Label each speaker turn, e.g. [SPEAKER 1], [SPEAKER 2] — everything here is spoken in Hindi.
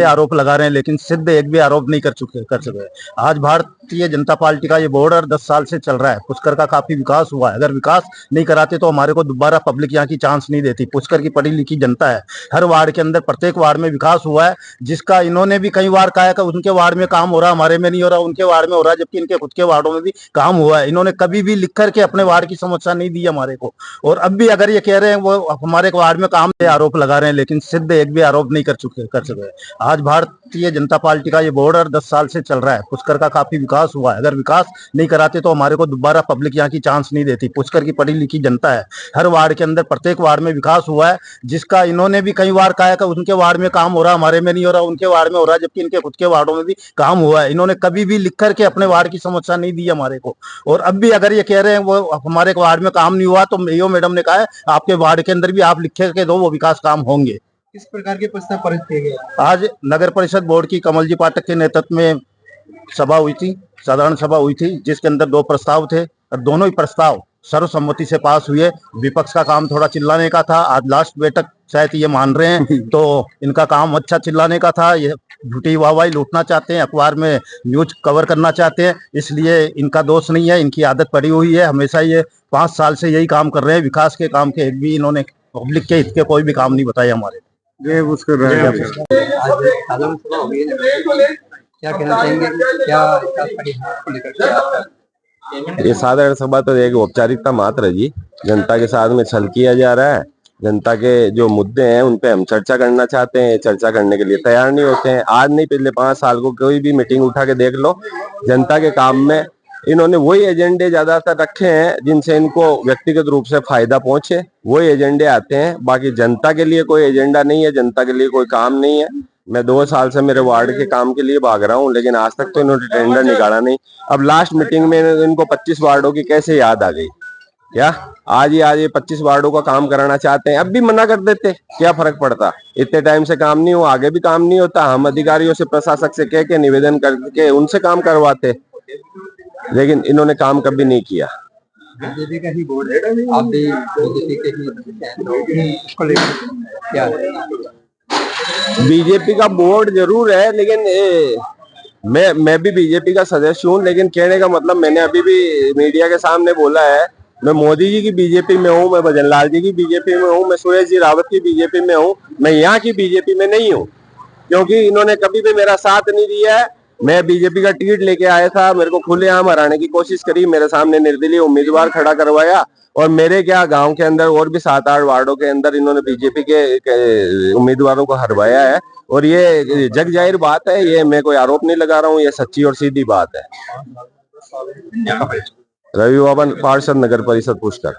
[SPEAKER 1] आरोप लगा रहे हैं, लेकिन सिद्ध एक भी आरोप नहीं कर सके। आज भारतीय जनता पार्टी का ये बोर्ड 10 साल से चल रहा है। पुष्कर का काफी विकास हुआ है। अगर विकास नहीं कराते तो हमारे को दोबारा पब्लिक यहाँ की चांस नहीं देती। पुष्कर की पढ़ी लिखी जनता है। हर वार्ड के अंदर प्रत्येक वार्ड में विकास हुआ है, जिसका इन्होंने भी कई बार कहा है कि उनके वार्ड में काम हो रहा, हमारे में नहीं हो रहा, उनके वार्ड में हो रहा, जबकि इनके खुद के वार्डों में भी काम हुआ है। इन्होंने कभी भी लिख करके अपने वार्ड की समस्या नहीं दी हमारे को। और अब भी अगर ये कह रहे हैं वो हमारे वार्ड में काम आरोप लगा रहे हैं, लेकिन सिद्ध एक भी आरोप नहीं कर सके। आज भारतीय जनता पार्टी का ये बोर्ड 10 साल से चल रहा है। पुष्कर का काफी विकास हुआ है। अगर विकास नहीं कराते तो हमारे को दोबारा पब्लिक यहाँ की चांस नहीं देती। पुष्कर की पढ़ी लिखी जनता है। हर वार्ड के अंदर प्रत्येक वार्ड में विकास हुआ है, जिसका इन्होंने भी कई बार कहा है कि उनके वार्ड में काम हो रहा, हमारे में नहीं हो रहा, उनके वार्ड में हो रहा, जबकि इनके खुद के वार्डों में भी काम हुआ है। इन्होंने कभी भी लिख करके अपने वार्ड की समस्या नहीं दी हमारे को। और अब भी अगर ये कह रहे हैं वो हमारे वार्ड में काम नहीं हुआ, तो मेयो मैडम ने कहा है आपके वार्ड के अंदर भी आप लिख के दो, वो विकास काम होंगे।
[SPEAKER 2] किस प्रकार के प्रस्ताव पारित किए गए?
[SPEAKER 1] आज नगर परिषद बोर्ड की कमल जी पाठक के नेतृत्व में सभा हुई थी, साधारण सभा हुई थी, जिसके अंदर 2 प्रस्ताव थे और दोनों ही प्रस्ताव सर्वसम्मति से पास हुए। विपक्ष का काम थोड़ा चिल्लाने का था। आज लास्ट बैठक शायद ये मान रहे हैं, तो इनका काम अच्छा चिल्लाने का था। ये झूठी वाहवाही लूटना चाहते हैं, अखबार में न्यूज कवर करना चाहते हैं, इसलिए इनका दोष नहीं है, इनकी आदत पड़ी हुई है। हमेशा ये 5 साल से यही काम कर रहे हैं। विकास के काम के एक भी इन्होंने पब्लिक के हित के कोई भी काम नहीं बताए हमारे।
[SPEAKER 2] क्या कहना चाहेंगे?
[SPEAKER 3] ये साधारण सभा तो एक औपचारिकता मात्र है जी। जनता के साथ में छल किया जा रहा है। जनता के जो मुद्दे हैं उन पे हम चर्चा करना चाहते हैं, चर्चा करने के लिए तैयार नहीं होते हैं। आज नहीं, पिछले 5 साल को कोई भी मीटिंग उठा के देख लो, जनता के काम में इन्होंने वही एजेंडे ज्यादातर रखे हैं जिनसे इनको व्यक्तिगत रूप से फायदा पहुंचे, वही एजेंडे आते हैं। बाकी जनता के लिए कोई एजेंडा नहीं है, जनता के लिए कोई काम नहीं है। मैं 2 साल से मेरे वार्ड के काम के लिए भाग रहा हूं, लेकिन आज तक तो इन्होंने टेंडर निकाला नहीं। अब लास्ट मीटिंग में इनको 25 वार्डों की कैसे याद आ गई? क्या आज ये 25 वार्डों का काम कराना चाहते हैं? अब भी मना कर देते, क्या फर्क पड़ता? इतने टाइम से काम नहीं हुआ, आगे भी काम नहीं होता। हम अधिकारियों से, प्रशासक से कह के निवेदन करके उनसे काम करवाते, लेकिन इन्होंने काम कभी नहीं किया।
[SPEAKER 2] बीजेपी का ही बोर्ड है, आप भी बीजेपी के ही इसको लेकर क्या?
[SPEAKER 3] बीजेपी का बोर्ड जरूर है, लेकिन मैं भी बीजेपी का सदस्य हूँ। लेकिन कहने का मतलब, मैंने अभी भी मीडिया के सामने बोला है, मैं मोदी जी की बीजेपी में हूँ, मैं भजन लाल जी की बीजेपी में हूँ, मैं सुरेश जी रावत की बीजेपी में हूँ। मैं यहाँ की बीजेपी में नहीं हूँ, क्योंकि इन्होंने कभी भी मेरा साथ नहीं दिया है। मैं बीजेपी का टिकट लेके आया था, मेरे को खुलेआम हराने की कोशिश करी, मेरे सामने निर्दलीय उम्मीदवार खड़ा करवाया, और मेरे क्या गांव के अंदर और भी 7-8 वार्डों के अंदर इन्होंने बीजेपी के उम्मीदवारों को हरवाया है। और ये जग जाहिर बात है, ये मैं कोई आरोप नहीं लगा रहा हूँ, ये सच्ची और सीधी बात है। रवि बाबन, पार्षद, नगर परिषद पुष्कर।